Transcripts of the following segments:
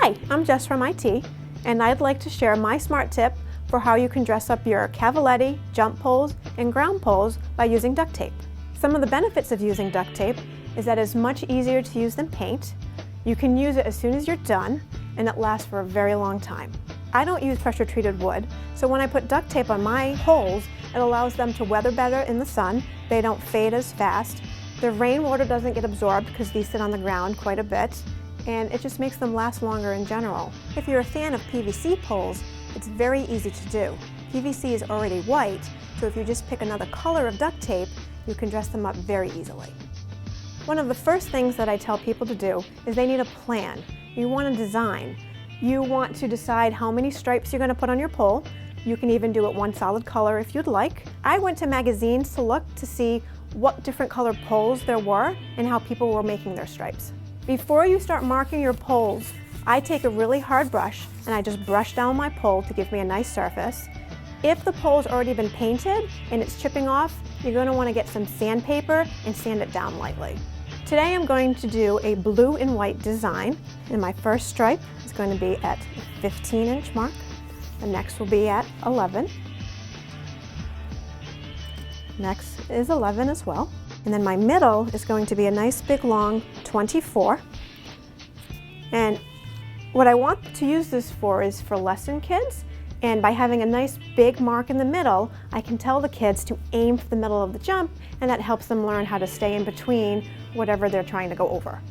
Hi, I'm Jess from IT, and I'd like to share my smart tip for how you can dress up your cavaletti, jump poles, and ground poles by using duct tape. Some of the benefits of using duct tape is that it's much easier to use than paint. You can use it as soon as you're done, and it lasts for a very long time. I don't use pressure-treated wood, so when I put duct tape on my poles, it allows them to weather better in the sun. They don't fade as fast. The rainwater doesn't get absorbed because these sit on the ground quite a bit, and it just makes them last longer in general. If you're a fan of PVC poles, it's very easy to do. PVC is already white, so if you just pick another color of duct tape, you can dress them up very easily. One of the first things that I tell people to do is they need a plan. You want to design. You want to decide how many stripes you're going to put on your pole. You can even do it one solid color if you'd like. I went to magazines to look to see what different colored poles there were and how people were making their stripes. Before you start marking your poles, I take a really hard brush and I just brush down my pole to give me a nice surface. If the pole's already been painted and it's chipping off, you're going to want to get some sandpaper and sand it down lightly. Today I'm going to do a blue and white design, and my first stripe is going to be at the 15-inch mark. The next will be at 11. Next is 11 as well. And then my middle is going to be a nice big long 24. And what I want to use this for is for lesson kids. And by having a nice big mark in the middle, I can tell the kids to aim for the middle of the jump, and that helps them learn how to stay in between whatever they're trying to go over.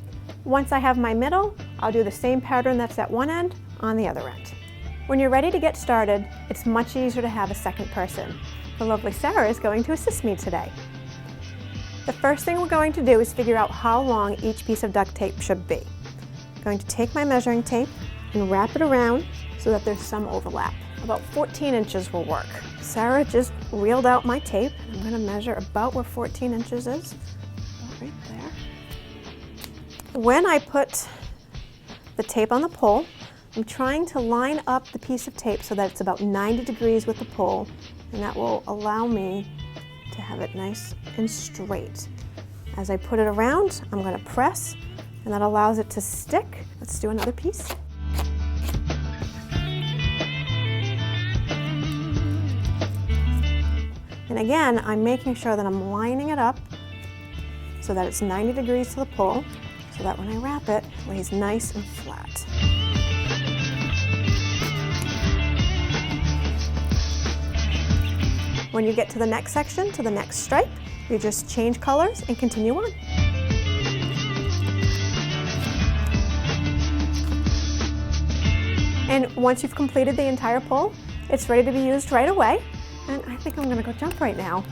Once I have my middle, I'll do the same pattern that's at one end on the other end. When you're ready to get started, it's much easier to have a second person. The lovely Sarah is going to assist me today. The first thing we're going to do is figure out how long each piece of duct tape should be. I'm going to take my measuring tape and wrap it around so that there's some overlap. About 14 inches will work. Sarah just reeled out my tape. I'm going to measure about where 14 inches is. Right there. When I put the tape on the pole, I'm trying to line up the piece of tape so that it's about 90 degrees with the pole, and that will allow me to have it nice and straight. As I put it around, I'm going to press, and that allows it to stick. Let's do another piece. And again, I'm making sure that I'm lining it up so that it's 90 degrees to the pole, so that when I wrap it, it lays nice and flat. When you get to the next section, to the next stripe, you just change colors and continue on. And once you've completed the entire pole, it's ready to be used right away. And I think I'm going to go jump right now.